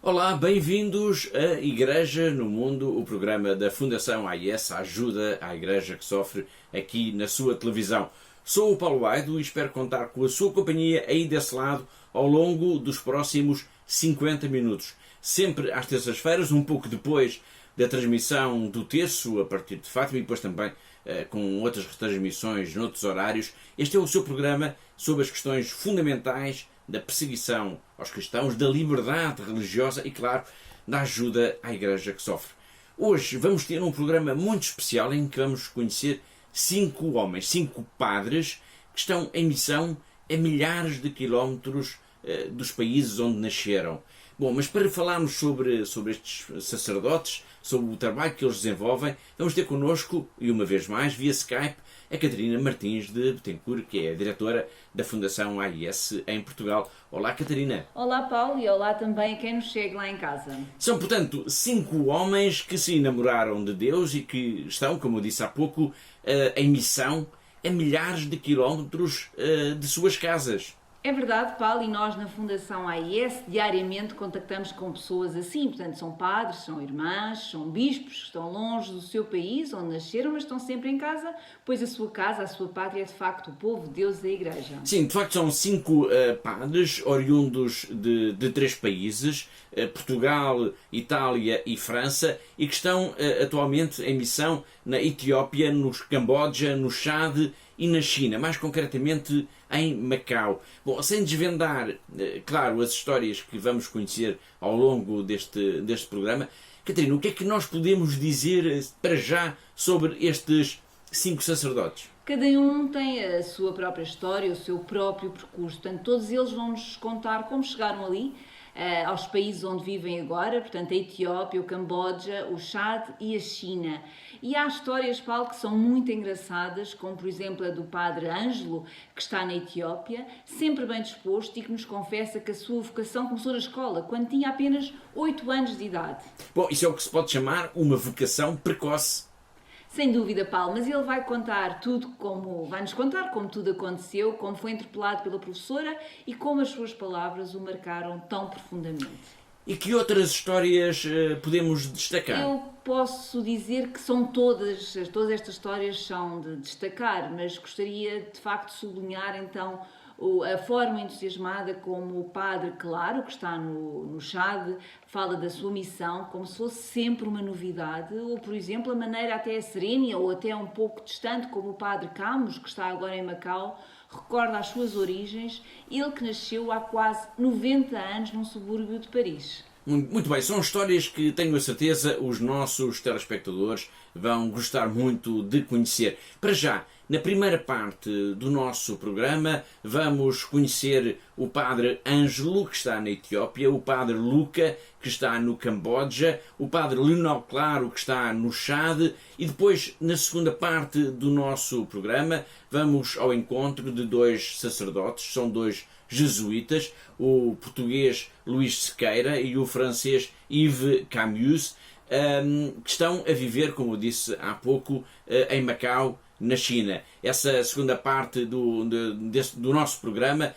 Olá, bem-vindos a Igreja no Mundo, o programa da Fundação AIS, a ajuda à Igreja que sofre aqui na sua televisão. Sou o Paulo Aido e espero contar com a sua companhia aí desse lado ao longo dos próximos 50 minutos. Sempre às terças-feiras, um pouco depois da transmissão do terço a partir de Fátima e depois também com outras retransmissões noutros horários. Este é o seu programa sobre as questões fundamentais da perseguição aos cristãos, da liberdade religiosa e, claro, da ajuda à Igreja que sofre. Hoje vamos ter um programa muito especial em que vamos conhecer 5 homens, 5 padres que estão em missão a milhares de quilómetros dos países onde nasceram. Bom, mas para falarmos sobre estes sacerdotes, sobre o trabalho que eles desenvolvem, vamos ter connosco, e uma vez mais, via Skype, a Catarina Martins de Betancourt, que é a diretora da Fundação AIS em Portugal. Olá, Catarina. Olá, Paulo, e olá também a quem nos chega lá em casa. São, portanto, 5 homens que se enamoraram de Deus e que estão, como eu disse há pouco, em missão a milhares de quilómetros de suas casas. É verdade, Paulo, e nós na Fundação AIS diariamente contactamos com pessoas assim, portanto são padres, são irmãs, são bispos que estão longe do seu país, onde nasceram, mas estão sempre em casa, pois a sua casa, a sua pátria é de facto o povo de Deus e da Igreja. Sim, de facto são 5 padres oriundos de 3 países, Portugal, Itália e França, e que estão atualmente em missão na Etiópia, no Camboja, no Chad e na China, mais concretamente em Macau. Bom, sem desvendar, claro, as histórias que vamos conhecer ao longo deste programa, Catarina, o que é que nós podemos dizer para já sobre estes 5 sacerdotes? Cada um tem a sua própria história, o seu próprio percurso, portanto todos eles vão-nos contar como chegaram ali, aos países onde vivem agora, portanto a Etiópia, o Camboja, o Chad e a China. E há histórias, Paulo, que são muito engraçadas, como por exemplo a do padre Ângelo, que está na Etiópia, sempre bem disposto e que nos confessa que a sua vocação começou na escola, quando tinha apenas 8 anos de idade. Bom, isso é o que se pode chamar uma vocação precoce. Sem dúvida, Paulo, mas ele vai nos contar como tudo aconteceu, como foi interpelado pela professora e como as suas palavras o marcaram tão profundamente. E que outras histórias podemos destacar? Eu posso dizer que são todas estas histórias são de destacar, mas gostaria de facto de sublinhar então a forma entusiasmada como o padre Claro, que está no Chad, fala da sua missão como se fosse sempre uma novidade, ou por exemplo a maneira até serena ou até um pouco distante como o padre Camus, que está agora em Macau, recorda as suas origens, ele que nasceu há quase 90 anos num subúrbio de Paris. Muito bem, são histórias que tenho a certeza os nossos telespectadores vão gostar muito de conhecer. Para já, na primeira parte do nosso programa, vamos conhecer o padre Ângelo, que está na Etiópia, o padre Luca, que está no Camboja, o padre Leonel Claro, que está no Chad, e depois, na segunda parte do nosso programa, vamos ao encontro de 2 sacerdotes, são 2 jesuítas, o português Luís Sequeira e o francês Yves Camus, que estão a viver, como eu disse há pouco, em Macau, na China. Essa segunda parte do nosso programa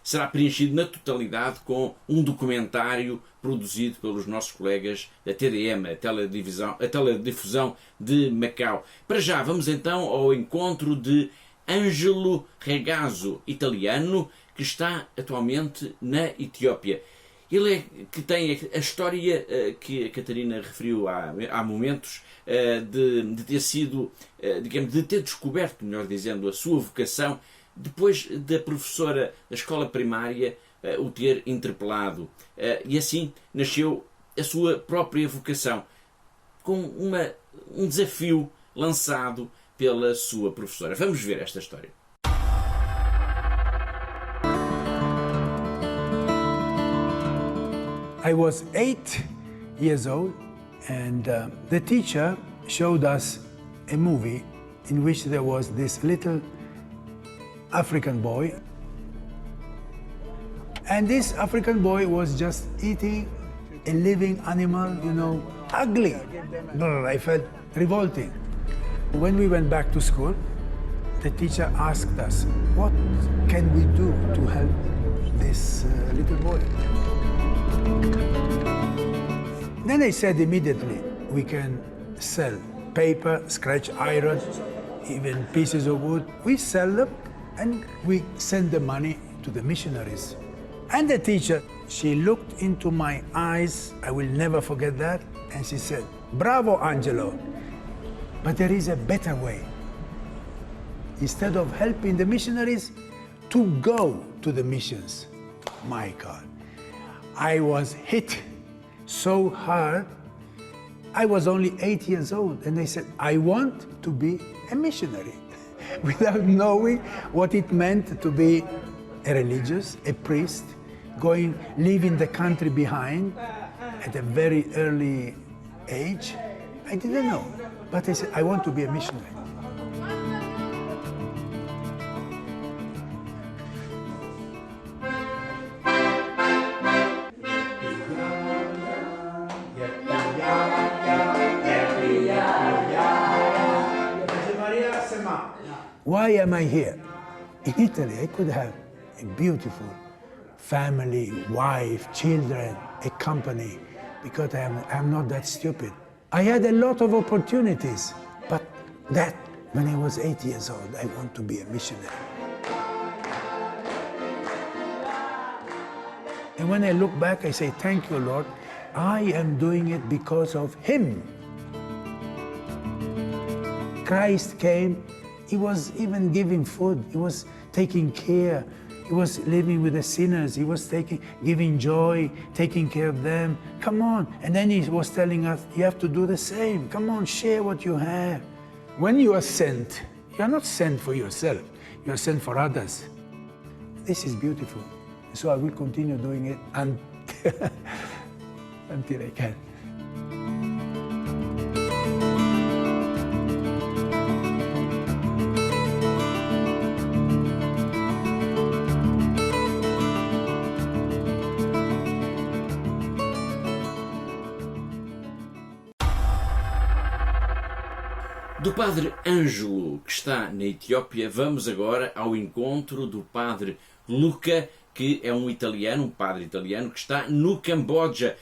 será preenchido na totalidade com um documentário produzido pelos nossos colegas da TDM, a Teledifusão de Macau. Para já, vamos então ao encontro de Ângelo Regazzo, italiano, que está atualmente na Etiópia. Ele é que tem a história que a Catarina referiu há momentos de ter sido, digamos, de ter descoberto, melhor dizendo, a sua vocação depois da professora da escola primária o ter interpelado. E assim nasceu a sua própria vocação, com um desafio lançado pela sua professora. Vamos ver esta história. I was 8 years old, and the teacher showed us a movie in which there was this little African boy. And this African boy was just eating a living animal, ugly. I felt revolting. When we went back to school, the teacher asked us, what can we do to help this little boy? Then they said immediately, we can sell paper, scratch iron, even pieces of wood. We sell them and we send the money to the missionaries. And the teacher, she looked into my eyes, I will never forget that, and she said, "Bravo, Angelo, but there is a better way. Instead of helping the missionaries, to go to the missions." My God, I was hit so hard. I was only 8 years old, and they said, "I want to be a missionary," without knowing what it meant to be a religious, a priest, leaving the country behind at a very early age. I didn't know, but I said, "I want to be a missionary." Why am I here? In Italy, I could have a beautiful family, wife, children, a company, because I'm not that stupid. I had a lot of opportunities, but that, when I was 8 years old, I want to be a missionary. And when I look back, I say, thank you, Lord. I am doing it because of Him. Christ came. He was even giving food. He was taking care. He was living with the sinners. He was giving joy, taking care of them. Come on. And then He was telling us, you have to do the same. Come on, share what you have. When you are sent, you are not sent for yourself. You are sent for others. This is beautiful. So I will continue doing it until I can. Do padre Ângelo, que está na Etiópia, vamos agora ao encontro do padre Luca, que é um padre italiano, que está no Camboja.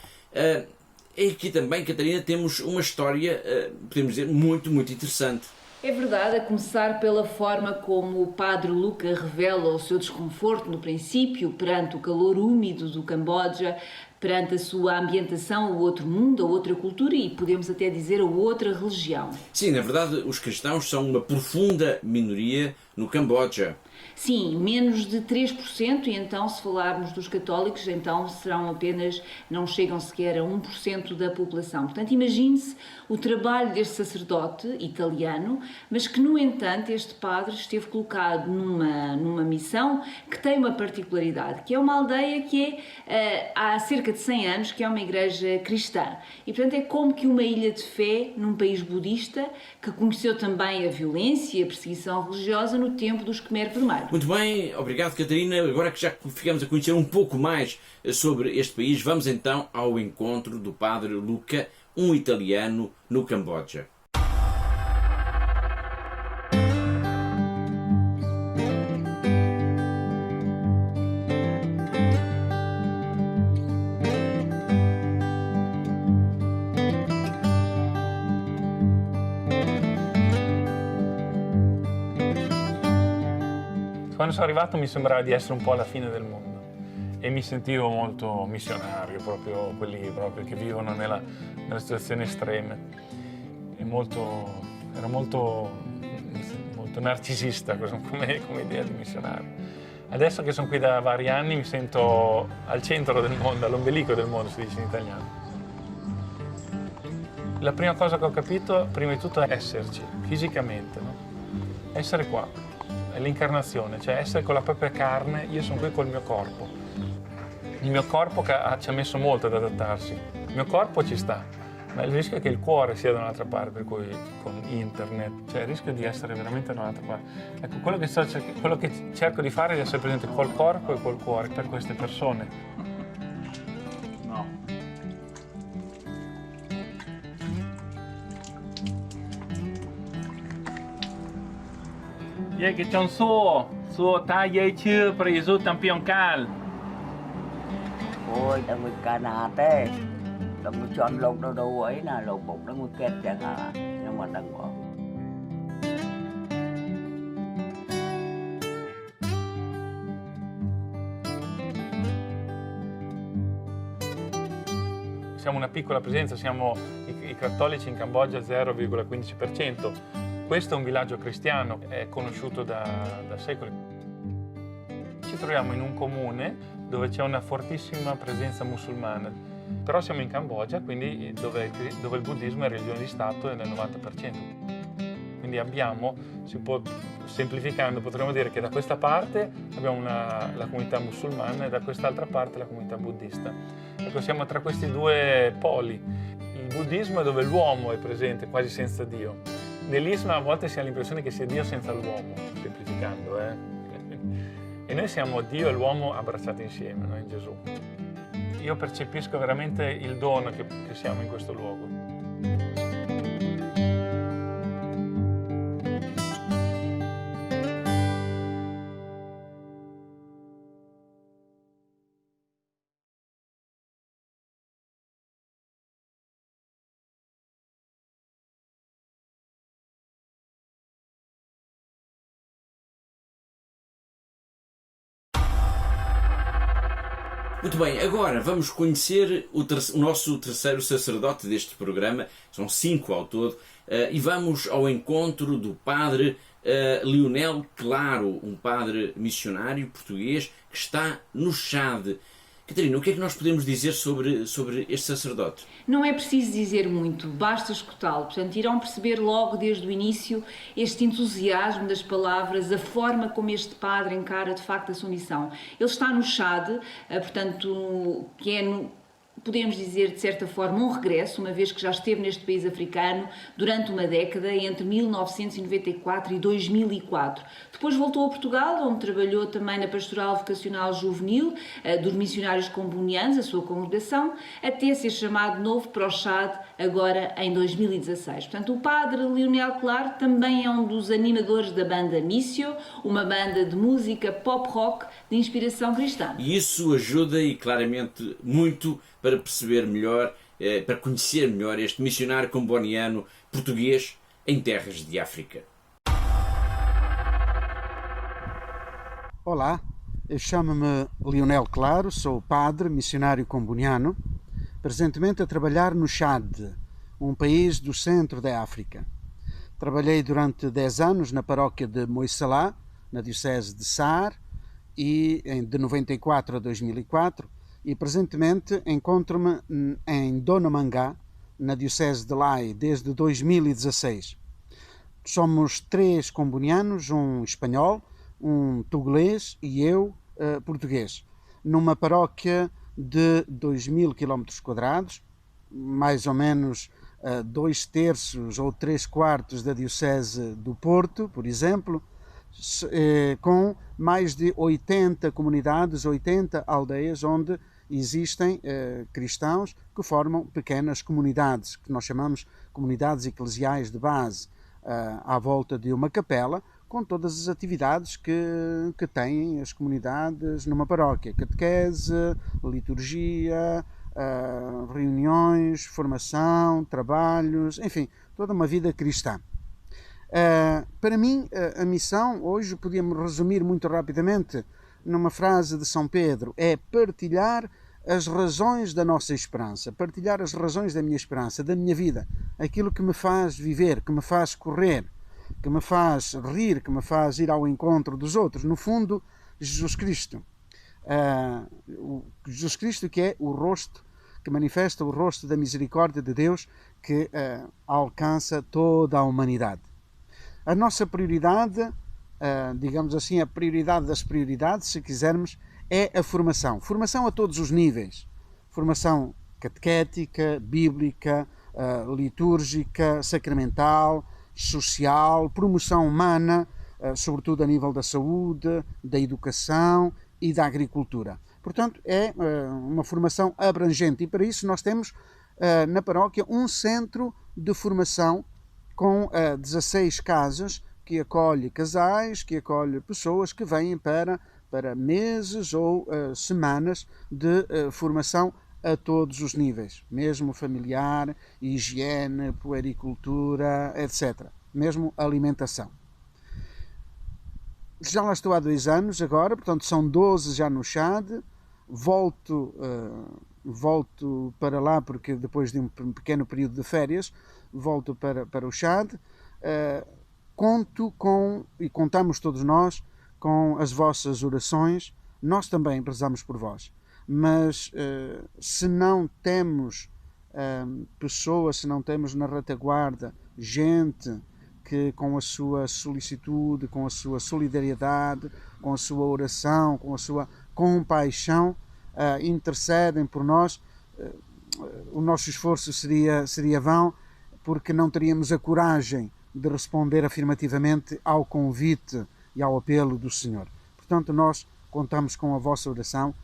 E aqui também, Catarina, temos uma história, podemos dizer, muito, muito interessante. É verdade, a começar pela forma como o padre Luca revela o seu desconforto no princípio perante o calor úmido do Camboja, perante a sua ambientação ao outro mundo, a outra cultura e podemos até dizer a outra religião. Sim, na verdade, os cristãos são uma profunda minoria no Camboja. Sim, menos de 3%, e então, se falarmos dos católicos, então serão apenas, não chegam sequer a 1% da população. Portanto, imagine-se o trabalho deste sacerdote italiano, mas que, no entanto, este padre esteve colocado numa missão que tem uma particularidade, que é uma aldeia que é, há cerca de 100 anos, que é uma igreja cristã. E, portanto, é como que uma ilha de fé num país budista, que conheceu também a violência e a perseguição religiosa no tempo dos Khmer Vermelhos. Muito bem, obrigado, Catarina. Agora que já ficamos a conhecer um pouco mais sobre este país, vamos então ao encontro do padre Luca, um italiano no Camboja. Quando sono arrivato mi sembrava di essere un po' alla fine del mondo e mi sentivo molto missionario, proprio quelli proprio che vivono nelle situazioni estreme. Era molto narcisista come idea di missionario. Adesso che sono qui da vari anni mi sento al centro del mondo, all'ombelico del mondo, si dice in italiano. La prima cosa che ho capito, prima di tutto, è esserci, fisicamente, no? Essere qua. È l'incarnazione, cioè essere con la propria carne. Io sono qui col mio corpo. Il mio corpo che ci ha messo molto ad adattarsi. Il mio corpo ci sta, ma il rischio è che il cuore sia da un'altra parte, per cui con internet, cioè il rischio di essere veramente da un'altra parte. Ecco, quello che cerco di fare è di essere presente col corpo e col cuore per queste persone. No. Ye ke chon suo ta ye chư pra Giêsu tam piong kal. Ôi, ta mới cả nà tê. Rồi mới chọn lột đồ ấy là lột bột nó mới kết chẳng hạn, nhưng mà đừng có. Siamo una piccola presenza, siamo i cattolici in Cambogia 0,15%. Questo è un villaggio cristiano, è conosciuto da secoli. Ci troviamo in un comune dove c'è una fortissima presenza musulmana, però siamo in Cambogia, quindi dove il buddismo è religione di Stato è nel 90%. Quindi abbiamo, semplificando, potremmo dire che da questa parte abbiamo la comunità musulmana e da quest'altra parte la comunità buddista. Ecco, siamo tra questi due poli. Il buddismo è dove l'uomo è presente, quasi senza Dio. Nell'Islam a volte si ha l'impressione che sia Dio senza l'uomo, semplificando. E noi siamo Dio e l'uomo abbracciati insieme, no? In Gesù. Io percepisco veramente il dono che siamo in questo luogo. Muito bem, agora vamos conhecer o nosso terceiro sacerdote deste programa, são 5 ao todo, e vamos ao encontro do padre Lionel Claro, um padre missionário português que está no Chad. Catarina, o que é que nós podemos dizer sobre este sacerdote? Não é preciso dizer muito, basta escutá-lo. Portanto, irão perceber logo desde o início este entusiasmo das palavras, a forma como este padre encara de facto a sua missão. Ele está no Chad, portanto, que é, podemos dizer de certa forma, um regresso, uma vez que já esteve neste país africano durante uma década, entre 1994 e 2004. Depois voltou a Portugal, onde trabalhou também na Pastoral Vocacional Juvenil dos Missionários Combonianos, a sua congregação, até ser chamado de novo para o Chad, agora em 2016. Portanto, o padre Lionel Claro também é um dos animadores da banda Missio, uma banda de música pop-rock de inspiração cristã. E isso ajuda e claramente muito para perceber melhor, para conhecer melhor este missionário comboniano português em terras de África. Olá, eu chamo-me Lionel Claro, sou padre missionário comboniano, presentemente a trabalhar no Chad, um país do centro da África. Trabalhei durante 10 anos na paróquia de Moissalá, na diocese de Sar, e de 94 a 2004, e presentemente encontro-me em Donamangá, na diocese de Lai, desde 2016. Somos 3 combonianos, um espanhol, um togolês e eu, português, numa paróquia de 2.000 km², mais ou menos 2/3 ou 3/4 da diocese do Porto, por exemplo, com mais de 80 comunidades, 80 aldeias onde existem cristãos que formam pequenas comunidades, que nós chamamos comunidades eclesiais de base, à volta de uma capela, com todas as atividades que têm as comunidades numa paróquia: catequese, liturgia, reuniões, formação, trabalhos, enfim, toda uma vida cristã. Para mim, a missão hoje podíamos resumir muito rapidamente numa frase de São Pedro: é partilhar as razões da nossa esperança, partilhar as razões da minha esperança, da minha vida, aquilo que me faz viver, que me faz correr, que me faz rir, que me faz ir ao encontro dos outros. No fundo, Jesus Cristo. Jesus Cristo, que é o rosto, que manifesta o rosto da misericórdia de Deus, que alcança toda a humanidade. A nossa prioridade, digamos assim, a prioridade das prioridades, se quisermos, é a formação. Formação a todos os níveis. Formação catequética, bíblica, litúrgica, sacramental, social, promoção humana, sobretudo a nível da saúde, da educação e da agricultura. Portanto, é uma formação abrangente, e para isso nós temos na paróquia um centro de formação com 16 casas, que acolhe casais, que acolhe pessoas que vêm para meses ou semanas de formação a todos os níveis, mesmo familiar, higiene, puericultura, etc. Mesmo alimentação. Já lá estou há 2 anos agora, portanto são 12 já no Chad. Volto para lá porque depois de um pequeno período de férias, volto para o Chad. Conto com, e contamos todos nós, com as vossas orações. Nós também rezamos por vós. Mas se não temos pessoas, se não temos na retaguarda gente que com a sua solicitude, com a sua solidariedade, com a sua oração, com a sua compaixão, intercedem por nós, o nosso esforço seria vão, porque não teríamos a coragem de responder afirmativamente ao convite e ao apelo do Senhor. Portanto, nós contamos com a vossa oração,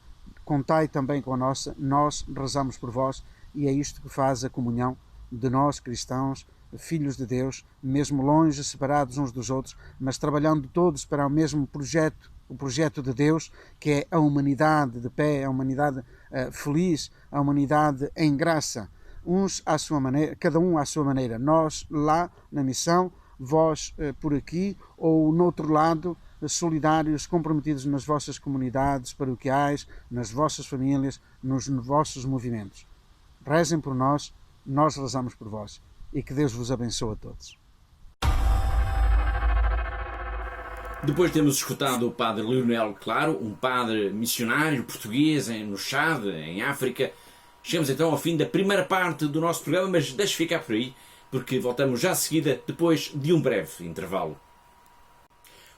contai também com a nossa, nós rezamos por vós, e é isto que faz a comunhão de nós, cristãos, filhos de Deus, mesmo longe, separados uns dos outros, mas trabalhando todos para o mesmo projeto, o projeto de Deus, que é a humanidade de pé, a humanidade feliz, a humanidade em graça, uns à sua maneira, cada um à sua maneira, nós lá na missão, vós por aqui, ou no outro lado, solidários, comprometidos nas vossas comunidades paroquiais, nas vossas famílias, nos vossos movimentos. Rezem por nós, nós rezamos por vós, e que Deus vos abençoe a todos. Depois temos escutado o padre Lionel Claro, um padre missionário português no Chad, em África. Chegamos então ao fim da primeira parte do nosso programa, mas deixe ficar por aí, porque voltamos já a seguida, depois de um breve intervalo.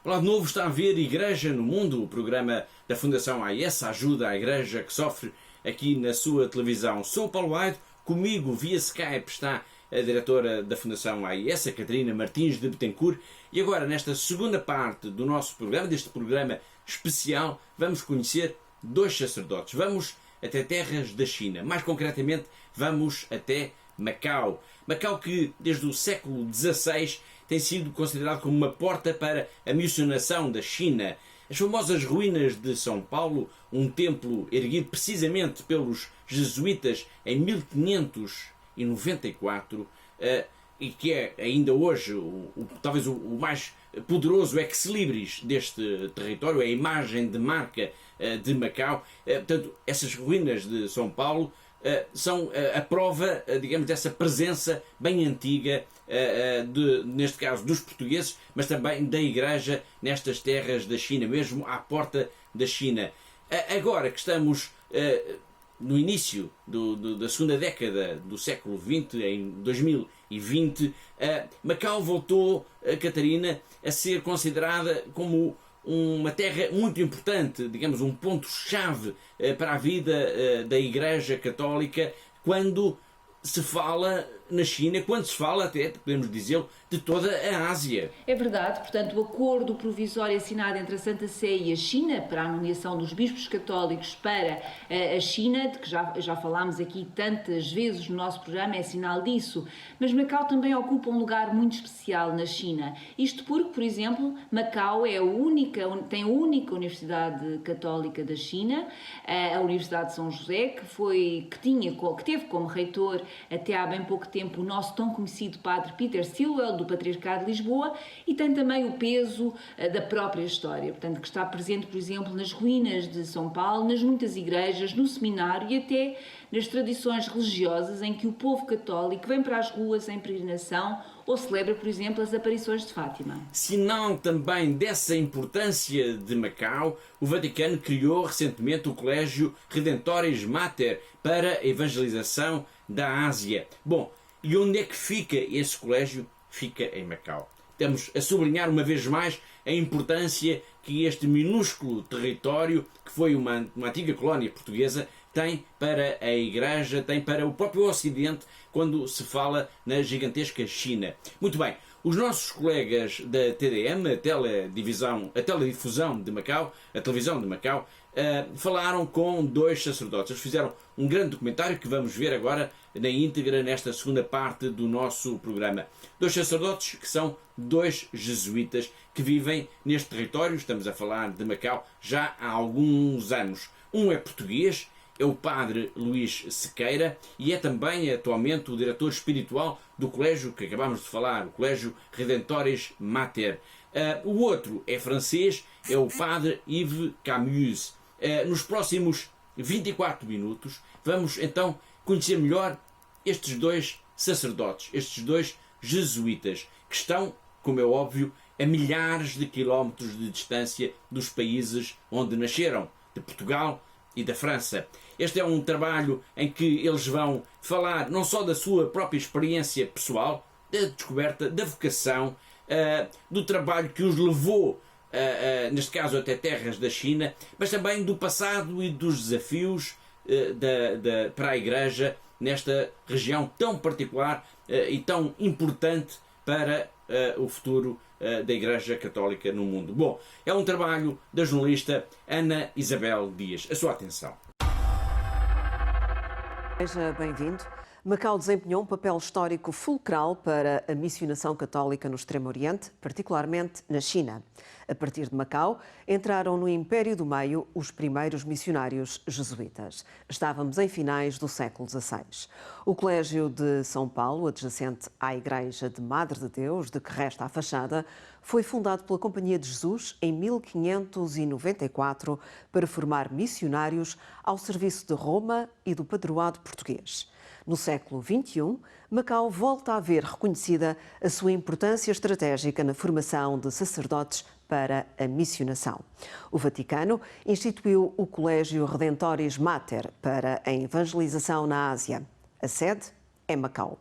Olá de novo, está a ver Igreja no Mundo, o programa da Fundação AIS, ajuda à Igreja que sofre, aqui na sua televisão. Sou o Paulo Aido, comigo via Skype está a diretora da Fundação AIS, a Catarina Martins de Betancourt, e agora nesta segunda parte do nosso programa, deste programa especial, vamos conhecer 2 sacerdotes. Vamos até terras da China, mais concretamente vamos até Macau. Macau que desde o século XVI tem sido considerado como uma porta para a missionação da China. As famosas ruínas de São Paulo, um templo erguido precisamente pelos jesuítas em 1594, e que é ainda hoje talvez o mais poderoso ex-libris deste território, é a imagem de marca de Macau. Portanto, essas ruínas de São Paulo são a prova, digamos, dessa presença bem antiga, neste caso dos portugueses, mas também da Igreja nestas terras da China, mesmo à porta da China. Agora que estamos no início da segunda década do século XX, em 2020, Macau voltou, Catarina, a ser considerada como uma terra muito importante, digamos, um ponto-chave para a vida da Igreja Católica, quando se fala na China, quando se fala até, podemos dizê-lo, de toda a Ásia. É verdade, portanto, o acordo provisório assinado entre a Santa Sé e a China para a nomeação dos bispos católicos para a China, de que já falámos aqui tantas vezes no nosso programa, é sinal disso. Mas Macau também ocupa um lugar muito especial na China. Isto porque, por exemplo, Macau tem a única universidade católica da China, a Universidade de São José, que teve como reitor até há bem pouco tempo o nosso tão conhecido padre Peter Stilwell, do Patriarcado de Lisboa, e tem também o peso da própria história, portanto, que está presente, por exemplo, nas ruínas de São Paulo, nas muitas igrejas, no seminário e até nas tradições religiosas em que o povo católico vem para as ruas em peregrinação ou celebra, por exemplo, as aparições de Fátima. Sinal também dessa importância de Macau, o Vaticano criou recentemente o Colégio Redemptoris Mater para a evangelização da Ásia. Bom, e onde é que fica esse colégio? Fica em Macau. Estamos a sublinhar uma vez mais a importância que este minúsculo território, que foi uma antiga colónia portuguesa, tem para a Igreja, tem para o próprio Ocidente, quando se fala na gigantesca China. Muito bem, os nossos colegas da TDM, a Teledifusão de Macau, a televisão de Macau, falaram com 2 sacerdotes. Eles fizeram um grande documentário que vamos ver agora na íntegra nesta segunda parte do nosso programa. 2 sacerdotes que são 2 jesuítas que vivem neste território, estamos a falar de Macau, já há alguns anos. Um é português é o padre Luís Sequeira e é também atualmente o diretor espiritual do colégio que acabámos de falar, o Colégio Redemptoris Mater. O outro é francês, é o padre Yves Camus. Nos próximos 24 minutos vamos então conhecer melhor estes dois sacerdotes, estes dois jesuítas, que estão, como é óbvio, a milhares de quilómetros de distância dos países onde nasceram, de Portugal e da França. Este é um trabalho em que eles vão falar não só da sua própria experiência pessoal, da descoberta, da vocação, do trabalho que os levou, neste caso até terras da China, mas também do passado e dos desafios para a Igreja nesta região tão particular e tão importante para o futuro da Igreja Católica no mundo. Bom, é um trabalho da jornalista Ana Isabel Dias. A sua atenção. Seja bem-vindo. Macau desempenhou um papel histórico fulcral para a missionação católica no Extremo Oriente, particularmente na China. A partir de Macau, entraram no Império do Meio os primeiros missionários jesuítas. Estávamos em finais do século XVI. O Colégio de São Paulo, adjacente à Igreja de Madre de Deus, de que resta a fachada, foi fundado pela Companhia de Jesus em 1594 para formar missionários ao serviço de Roma e do padroado português. No século XXI, Macau volta a ver reconhecida a sua importância estratégica na formação de sacerdotes para a missionação. O Vaticano instituiu o Colégio Redemptoris Mater para a evangelização na Ásia. A sede é Macau.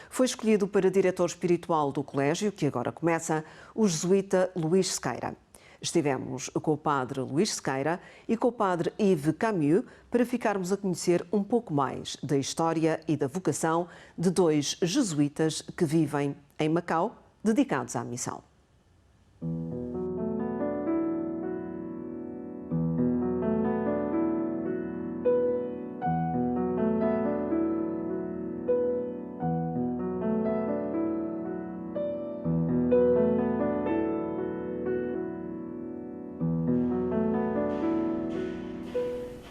Foi escolhido para diretor espiritual do colégio, que agora começa, o jesuíta Luís Sequeira. Estivemos com o padre Luís Sequeira e com o padre Yves Camus para ficarmos a conhecer um pouco mais da história e da vocação de dois jesuítas que vivem em Macau, dedicados à missão.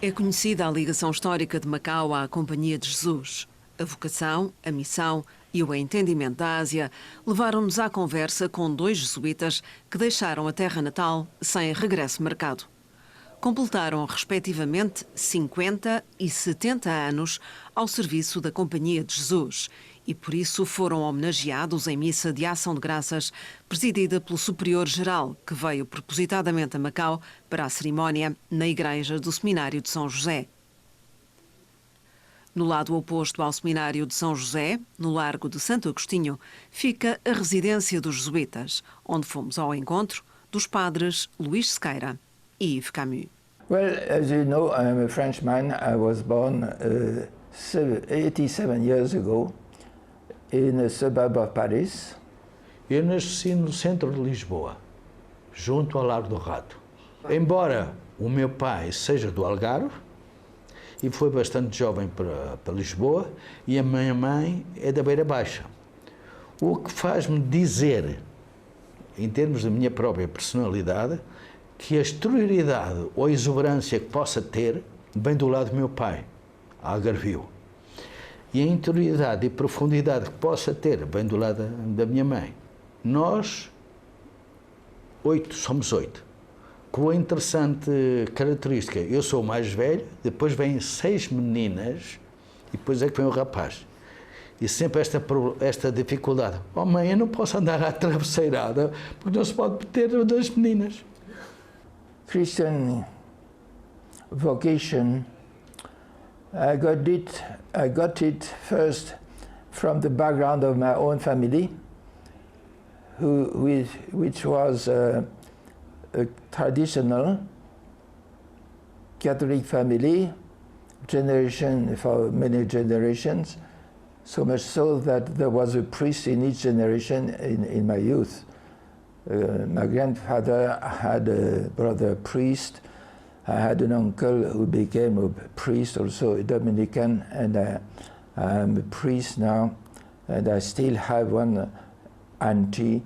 É conhecida a ligação histórica de Macau à Companhia de Jesus. A vocação, a missão e o entendimento da Ásia levaram-nos à conversa com dois jesuítas que deixaram a terra natal sem regresso marcado. Completaram, respectivamente, 50 e 70 anos ao serviço da Companhia de Jesus e, por isso, foram homenageados em missa de ação de graças presidida pelo Superior-Geral, que veio propositadamente a Macau para a cerimónia na Igreja do Seminário de São José. No lado oposto ao Seminário de São José, no Largo de Santo Agostinho, fica a residência dos jesuítas, onde fomos ao encontro dos padres Luís Sequeira e Yves Camus. Well, as you know, I'm a Frenchman. I was born 87 years ago in a suburb of Paris. Eu nasci no centro de Lisboa, junto ao Largo do Rato. Embora o meu pai seja do Algarve, e foi bastante jovem para Lisboa, e a minha mãe é da Beira Baixa. O que faz-me dizer, em termos da minha própria personalidade, que a exterioridade ou a exuberância que possa ter vem do lado do meu pai, algarvio. E a interioridade e profundidade que possa ter vem do lado da minha mãe. Nós, somos 8. Com a interessante característica, eu sou o mais velho, depois vêm 6 meninas e depois é que vem o rapaz. E sempre esta dificuldade. Oh mãe, eu não posso andar à travesseirada porque não se pode ter 2 meninas. Christian vocation, I got it first from the background of my own family, which was a traditional Catholic family, for many generations, so much so that there was a priest in each generation in my youth. My grandfather had a brother priest. I had an uncle who became a priest, also a Dominican, and I'm a priest now. And I still have one auntie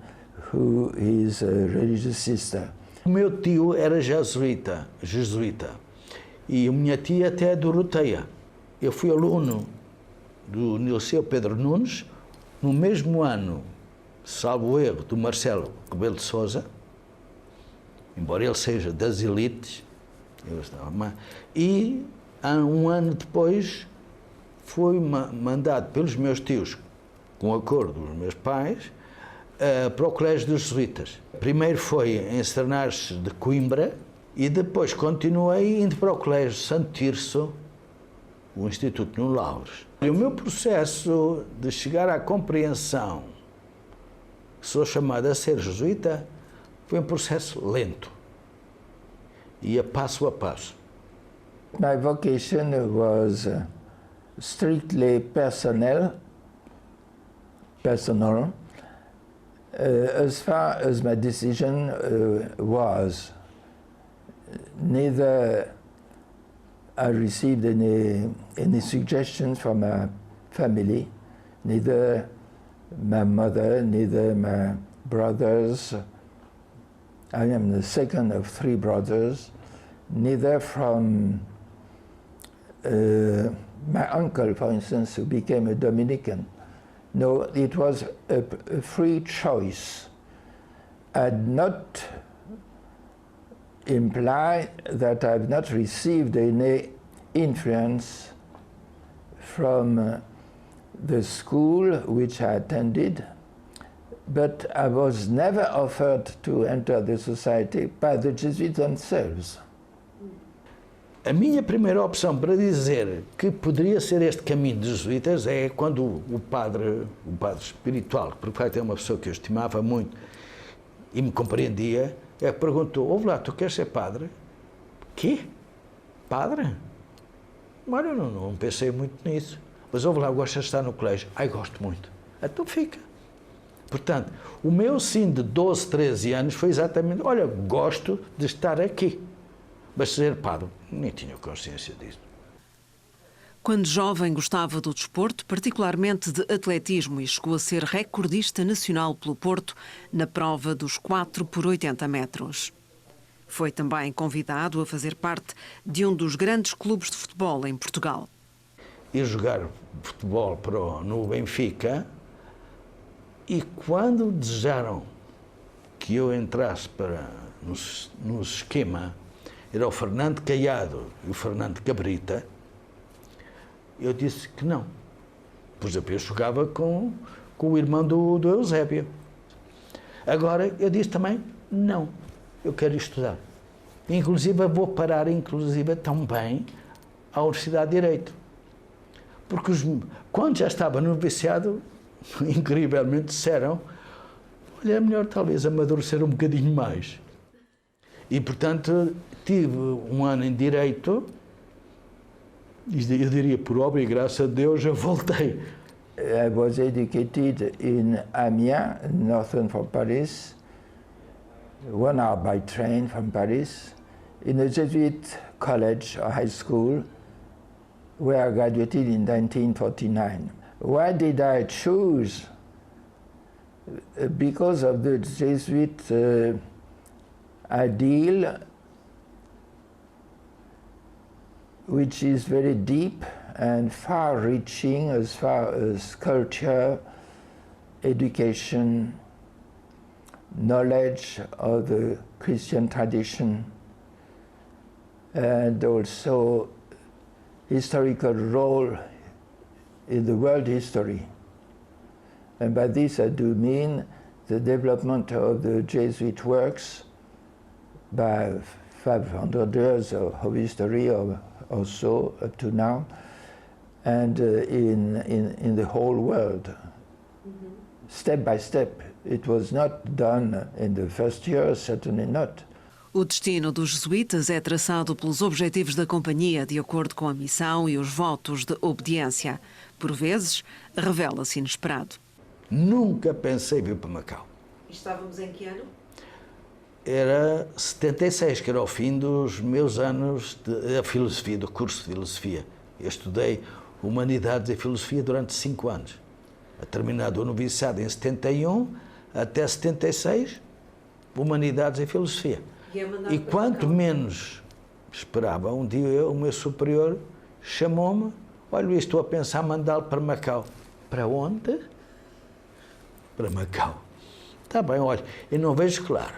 who is a religious sister. O meu tio era jesuíta, E a minha tia até é Doroteia. Eu fui aluno do Liceu Pedro Nunes, no mesmo ano, salvo erro, do Marcelo Rebelo de Sousa, embora ele seja das elites, e um ano depois foi mandado pelos meus tios, com acordo dos meus pais, para o Colégio dos Jesuítas. Primeiro foi em Estrenares de Coimbra e depois continuei indo para o Colégio Santo Tirso, o Instituto no Laures. E o meu processo de chegar à compreensão que sou chamado a ser jesuíta foi um processo lento. Ia passo a passo. My vocation was strictly personal. As far as my decision was, neither I received any suggestions from my family, neither my mother, neither my brothers. I am the second of 3 brothers, neither from my uncle, for instance, who became a Dominican. No, it was a free choice. I'd not imply that I've not received any influence from the school which I attended, but I was never offered to enter the society by the Jesuits themselves. A minha primeira opção para dizer que poderia ser este caminho dos jesuítas é quando o padre espiritual, porque de facto é uma pessoa que eu estimava muito e me compreendia, perguntou: ouve lá, tu queres ser padre? Quê? Padre? Olha, eu não pensei muito nisso. Mas ouve lá, gostas de estar no colégio? Ai, gosto muito. Então fica. Portanto, o meu sim de 12, 13 anos foi exatamente: olha, gosto de estar aqui. Mas ser padre, nem tinha consciência disso. Quando jovem gostava do desporto, particularmente de atletismo, e chegou a ser recordista nacional pelo Porto na prova dos 4 por 80 metros. Foi também convidado a fazer parte de um dos grandes clubes de futebol em Portugal. Ir jogar futebol no Benfica, e quando desejaram que eu entrasse no esquema, era o Fernando Caiado e o Fernando Cabrita, eu disse que não. Por exemplo, eu jogava com o irmão do Eusébio. Agora, eu disse também, não, eu quero estudar. Inclusive, vou parar, também à Universidade de Direito. Porque quando já estava no noviciado, incrivelmente disseram: olha, é melhor talvez amadurecer um bocadinho mais. E, portanto, tive um ano em Direito, eu diria por obra e graça de Deus, eu voltei. I was educated in Amiens, northern from Paris, 1 hour by train from Paris, in a Jesuit college or high school, where I graduated in 1949. Why did I choose? Because of the Jesuit ideal, which is very deep and far-reaching as far as culture, education, knowledge of the Christian tradition, and also historical role in the world history. And by this I do mean the development of the Jesuit works by 500 years of history or so up to now, and in the whole world. Step by step. It was not done in the first year, certainly not. O destino dos jesuítas é traçado pelos objetivos da companhia, de acordo com a missão e os votos de obediência. Por vezes, revela-se inesperado. Nunca pensei vir para Macau. Estávamos em que ano? Era 76, que era o fim dos meus anos de filosofia, do curso de filosofia. Eu estudei Humanidades e Filosofia durante 5 anos. Terminado o noviciado em 71, até 76, Humanidades e Filosofia. E quanto menos esperava. Um dia o meu superior chamou-me, olha, Luís, estou a pensar mandá-lo para Macau. Para onde? Para Macau. Está bem, olha, eu não vejo claro,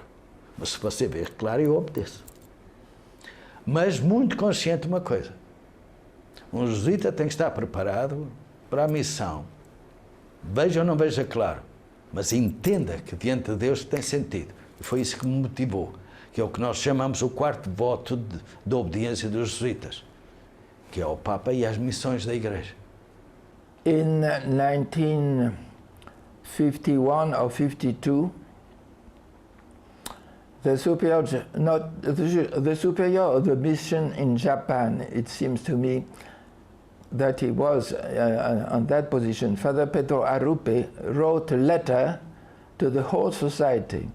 mas se você ver claro, eu obedeço. Mas muito consciente de uma coisa, um jesuíta tem que estar preparado para a missão. Veja ou não veja claro, mas entenda que diante de Deus tem sentido. E foi isso que me motivou, que é o que nós chamamos o quarto voto de obediência dos jesuítas, que é ao Papa e às missões da Igreja. In 1951 or 52, the superior of the mission in Japan, it seems to me that he was on that position, Father Pedro Arrupe, wrote a letter to the whole society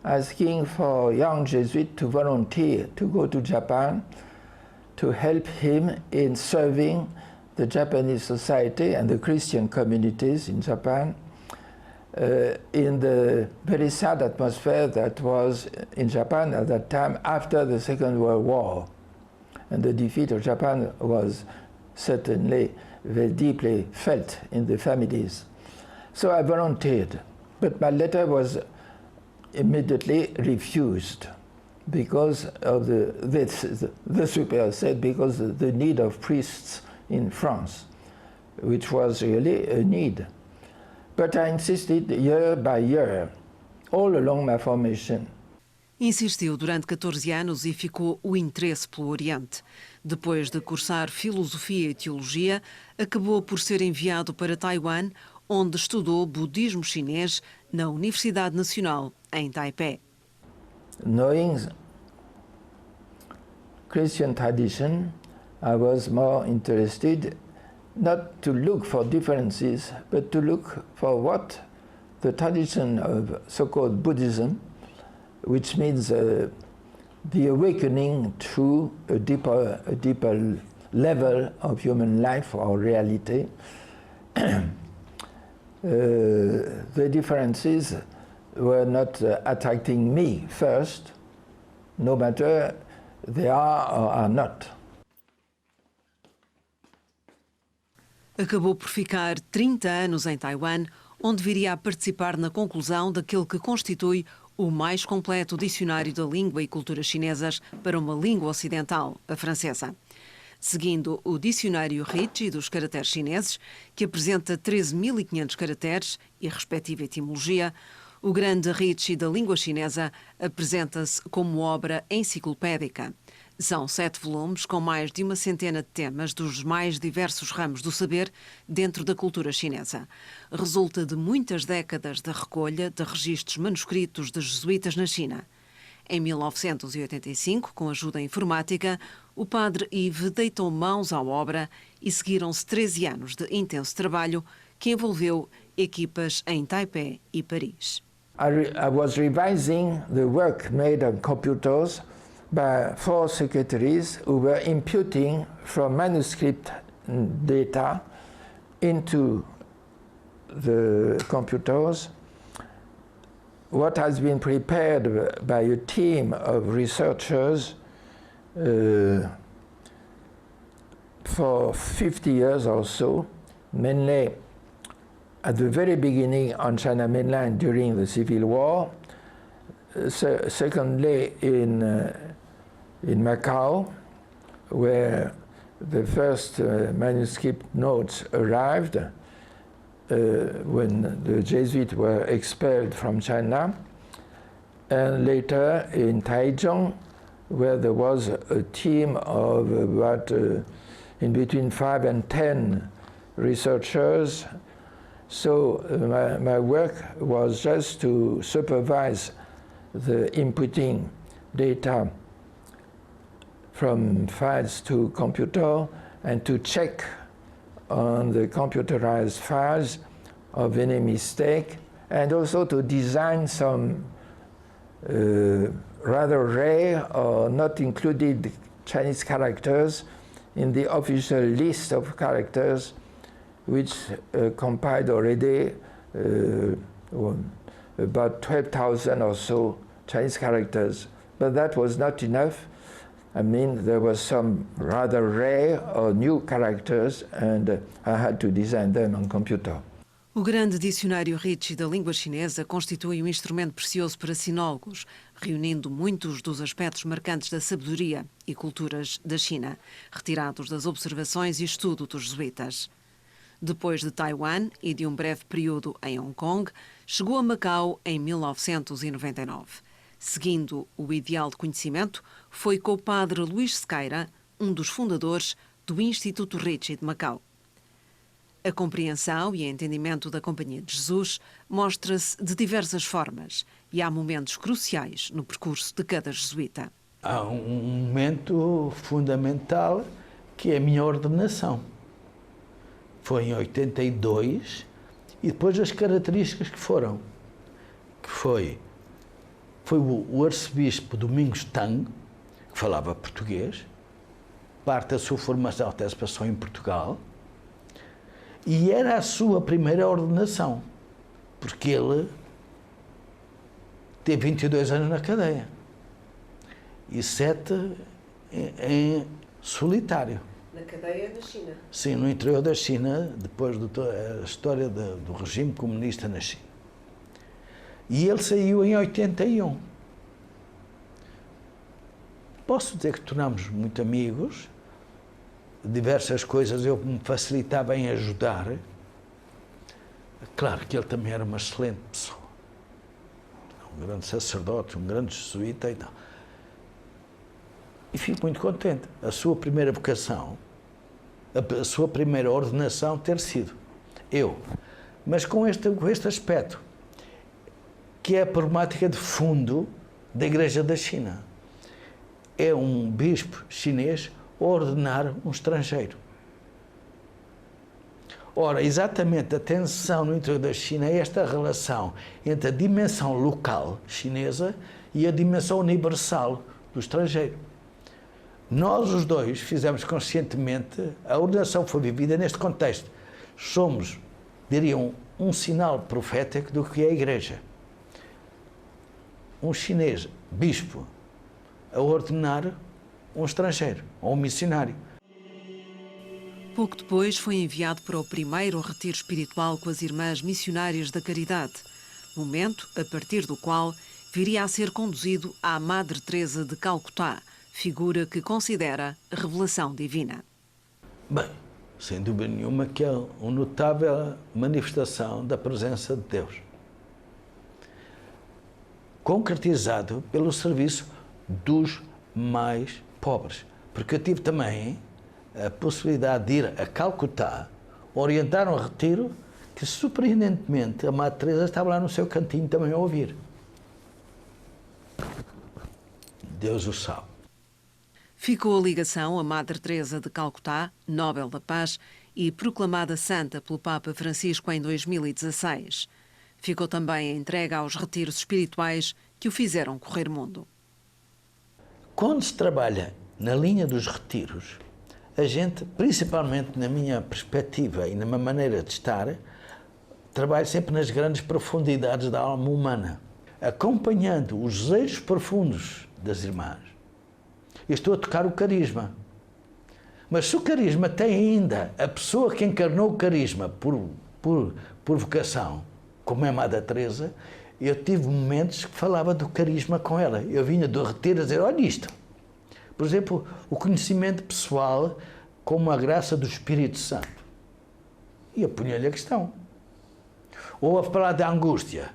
asking for young Jesuits to volunteer to go to Japan to help him in serving the Japanese society and the Christian communities in Japan in the very sad atmosphere that was in Japan at that time after the Second World War. And the defeat of Japan was certainly very deeply felt in the families. So I volunteered, but my letter was immediately refused because of the superior said, because of the need of priests in France, which was really a need. But I insisted year by year, all along my formation. Insistiu durante 14 anos e ficou o interesse pelo Oriente. Depois de cursar Filosofia e Teologia, acabou por ser enviado para Taiwan, onde estudou budismo chinês na Universidade Nacional, em Taipei. Knowing Christian tradition, I was more interested not to look for differences, but to look for what the tradition of so-called Buddhism, which means the awakening to a deeper level of human life or reality. The differences were not attracting me first, no matter they are or are not. Acabou por ficar 30 anos em Taiwan, onde viria a participar na conclusão daquele que constitui o mais completo dicionário da língua e cultura chinesas para uma língua ocidental, a francesa. Seguindo o dicionário Ricci dos caracteres chineses, que apresenta 13.500 caracteres e respectiva etimologia, o grande Ricci da língua chinesa apresenta-se como obra enciclopédica. São 7 volumes com mais de uma centena de temas dos mais diversos ramos do saber dentro da cultura chinesa. Resulta de muitas décadas da recolha de registros manuscritos de jesuítas na China. Em 1985, com ajuda informática, o padre Yves deitou mãos à obra e seguiram-se 13 anos de intenso trabalho que envolveu equipas em Taipei e Paris. I was revising the work made on computers by 4 secretaries who were imputing from manuscript data into the computers what has been prepared by a team of researchers for 50 years or so, mainly at the very beginning on China mainland during the Civil War, secondly in Macau, where the first manuscript notes arrived when the Jesuits were expelled from China, and later in Taichung, where there was a team of about in between 5 and 10 researchers. So my work was just to supervise the inputting data from files to computer and to check on the computerized files of any mistake, and also to design some rather rare or not included Chinese characters in the official list of characters which compiled already about 12,000 or so Chinese characters. But that was not enough I mean, there were some rather rare or new characters, and I had to design them on computer. O grande dicionário Ricci da língua chinesa constitui um instrumento precioso para sinólogos, reunindo muitos dos aspectos marcantes da sabedoria e culturas da China, retirados das observações e estudo dos jesuítas. Depois de Taiwan e de um breve período em Hong Kong, chegou a Macau em 1999. Seguindo o ideal de conhecimento, foi com o padre Luís Sequeira, um dos fundadores do Instituto Ricci de Macau. A compreensão e entendimento da Companhia de Jesus mostra-se de diversas formas e há momentos cruciais no percurso de cada jesuíta. Há um momento fundamental que é a minha ordenação. Foi em 82 e depois as características que foram. Que foi o arcebispo Domingos Tang, que falava português, parte da sua formação até se passou em Portugal, e era a sua primeira ordenação, porque ele teve 22 anos na cadeia e 7 em solitário. Na cadeia da China? Sim, no interior da China, depois da história do regime comunista na China. E ele saiu em 81. Posso dizer que tornámos muito amigos. Diversas coisas eu me facilitava em ajudar. Claro que ele também era uma excelente pessoa. Um grande sacerdote, um grande jesuíta e tal. E fico muito contente. A sua primeira vocação, a sua primeira ordenação ter sido eu. Mas com este aspecto, que é a problemática de fundo da Igreja da China. É um bispo chinês ordenar um estrangeiro. Ora, exatamente a tensão no interior da China é esta relação entre a dimensão local chinesa e a dimensão universal do estrangeiro. Nós, os dois, fizemos conscientemente, a ordenação foi vivida neste contexto. Somos, diriam, um sinal profético do que é a Igreja. Um chinês, bispo, a ordenar um estrangeiro, ou um missionário. Pouco depois foi enviado para o primeiro retiro espiritual com as Irmãs Missionárias da Caridade, momento a partir do qual viria a ser conduzido à Madre Teresa de Calcutá, figura que considera a revelação divina. Bem, sem dúvida nenhuma que é uma notável manifestação da presença de Deus, concretizado pelo serviço dos mais pobres. Porque eu tive também a possibilidade de ir a Calcutá, orientar um retiro que, surpreendentemente, a Madre Teresa estava lá no seu cantinho também a ouvir. Deus o sabe. Ficou a ligação a Madre Teresa de Calcutá, Nobel da Paz e proclamada santa pelo Papa Francisco em 2016. Ficou também a entrega aos retiros espirituais que o fizeram correr mundo. Quando se trabalha na linha dos retiros, a gente, principalmente na minha perspectiva e na minha maneira de estar, trabalha sempre nas grandes profundidades da alma humana, acompanhando os desejos profundos das irmãs. Eu estou a tocar o carisma. Mas se o carisma tem ainda a pessoa que encarnou o carisma por vocação, como é a Madre Teresa, eu tive momentos que falava do carisma com ela. Eu vinha do retiro a dizer, olha isto. Por exemplo, o conhecimento pessoal como a graça do Espírito Santo. E eu punha-lhe a questão. Ou a falar da angústia.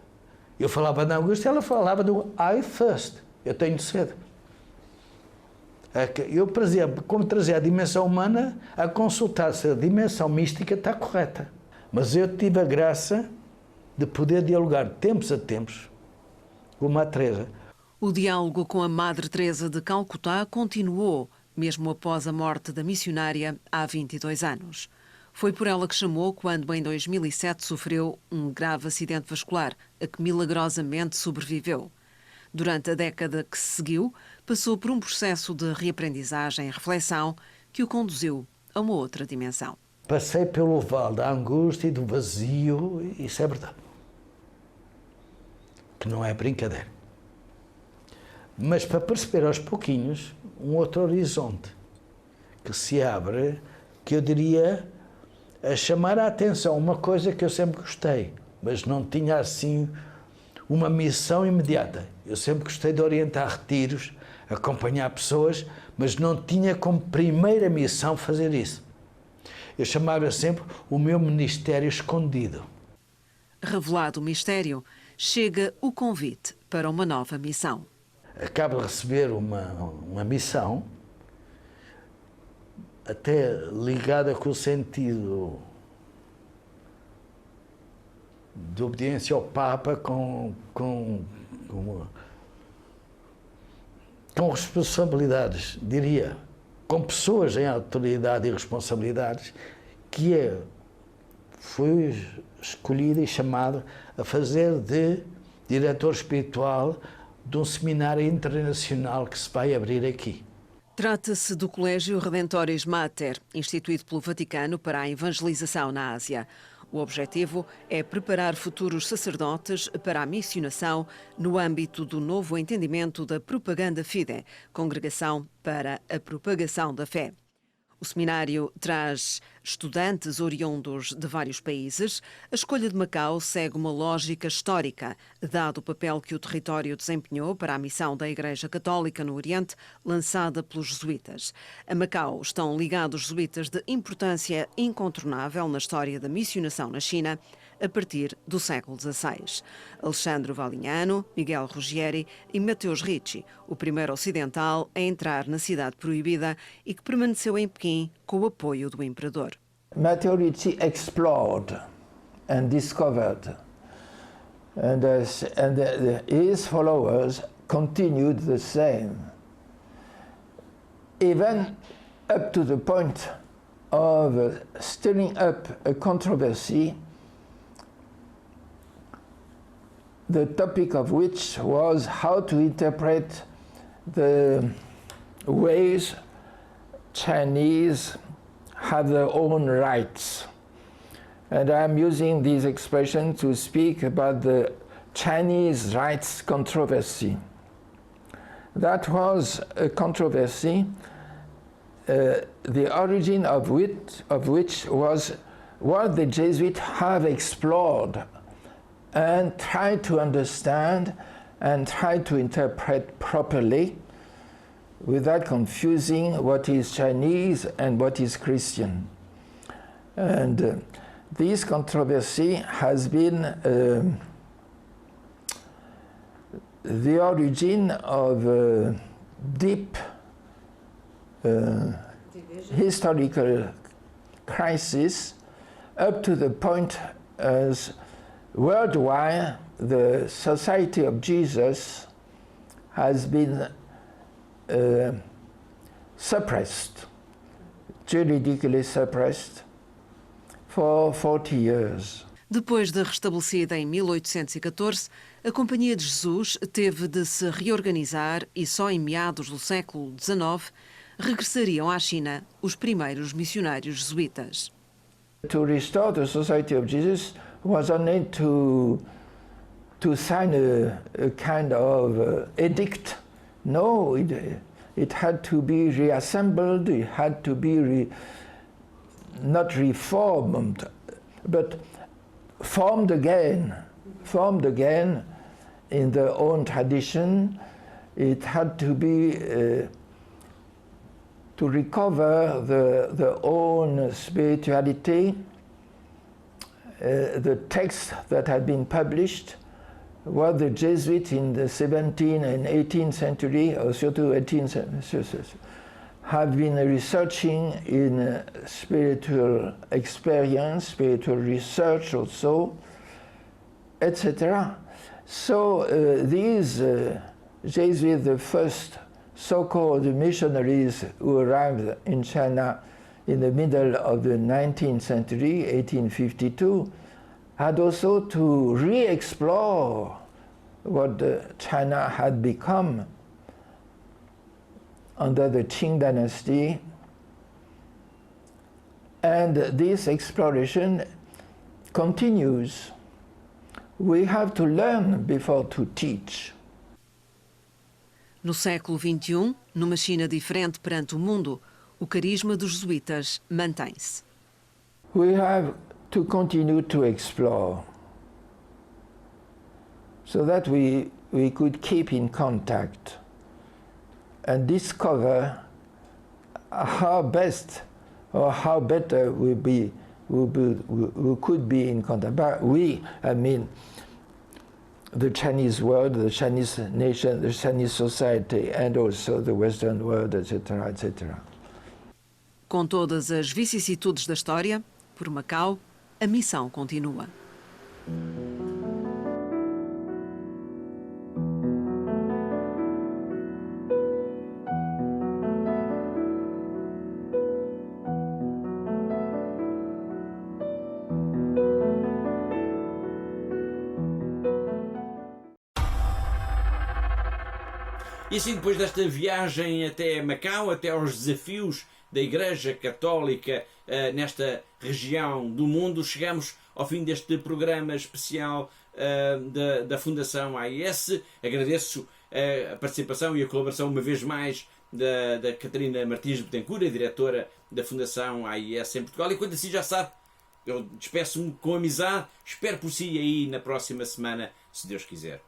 Eu falava da angústia, ela falava do I thirst. Eu tenho sede. Eu, por exemplo, como trazia a dimensão humana, a consultar se a dimensão mística está correta. Mas eu tive a graça de poder dialogar de tempos a tempos com a Madre Teresa. O diálogo com a Madre Teresa de Calcutá continuou, mesmo após a morte da missionária há 22 anos. Foi por ela que chamou quando, em 2007, sofreu um grave acidente vascular, a que milagrosamente sobreviveu. Durante a década que se seguiu, passou por um processo de reaprendizagem e reflexão que o conduziu a uma outra dimensão. Passei pelo vale da angústia e do vazio, isso é verdade. Que não é brincadeira. mas para perceber aos pouquinhos um outro horizonte que se abre, que eu diria a chamar a atenção, uma coisa que eu sempre gostei, mas não tinha assim uma missão imediata. Eu sempre gostei de orientar retiros, acompanhar pessoas, mas não tinha como primeira missão fazer isso. Eu chamava sempre o meu ministério escondido. Revelado o mistério, chega o convite para uma nova missão. Acabo de receber uma missão, até ligada com o sentido de obediência ao Papa, com responsabilidades, diria, com pessoas em autoridade e responsabilidades, que fui escolhido e chamado a fazer de diretor espiritual de um seminário internacional que se vai abrir aqui. Trata-se do Colégio Redentoris Mater, instituído pelo Vaticano para a evangelização na Ásia. O objetivo é preparar futuros sacerdotes para a missionação no âmbito do novo entendimento da Propaganda Fide, Congregação para a Propagação da Fé. O seminário traz estudantes oriundos de vários países. A escolha de Macau segue uma lógica histórica, dado o papel que o território desempenhou para a missão da Igreja Católica no Oriente, lançada pelos jesuítas. A Macau estão ligados jesuítas de importância incontornável na história da missionação na China, a partir do século XVI. Alexandre Valignano, Miguel Ruggieri e Mateus Ricci, o primeiro ocidental a entrar na cidade proibida e que permaneceu em Pequim com o apoio do imperador. Matteo Ricci explored and discovered, and his followers continued the same, even up to the point of stirring up a controversy, the topic of which was how to interpret the ways Chinese have their own rights. And I'm using this expression to speak about the Chinese rights controversy. That was a controversy, the origin of which was what the Jesuits have explored and tried to understand and tried to interpret properly without confusing what is Chinese and what is Christian. And this controversy has been the origin of a deep historical crisis, up to the point as worldwide the Society of Jesus has been suppressed, juridically suppressed, for 40 years. Depois de restabelecida em 1814, a Companhia de Jesus teve de se reorganizar e só em meados do século XIX regressariam à China os primeiros missionários jesuítas. To restore the Society of Jesus was only to sign a kind of edict. No, it had to be reassembled, it had to be not reformed, but formed again in their own tradition. It had to be to recover their own spirituality. The texts that had been published, what the Jesuits in the 17th and 18th century, or surtout 18th century, have been researching in spiritual experience, spiritual research also, etc. So these Jesuits, the first so-called missionaries who arrived in China in the middle of the 19th century, 1852, had also to re-explore what China had become under the Qing dynasty. And this exploration continues. We have to learn before to teach. No século XXI, numa China diferente perante o mundo, o carisma dos jesuítas mantém-se. We have to continue to explore so that we could keep in contact and discover how best or how better we could be in contact. But we, I mean, the Chinese world, the Chinese nation, the Chinese society, and also the Western world, etc., etc. Com todas as vicissitudes da história, por Macau, a missão continua. E assim, depois desta viagem até Macau, até aos desafios da Igreja Católica nesta região do mundo, chegamos ao fim deste programa especial da Fundação AIS. Agradeço a participação e a colaboração uma vez mais da Catarina Martins Betancourt, a diretora da Fundação AIS em Portugal. E quando assim já sabe, eu despeço-me com amizade, espero por si aí na próxima semana, se Deus quiser.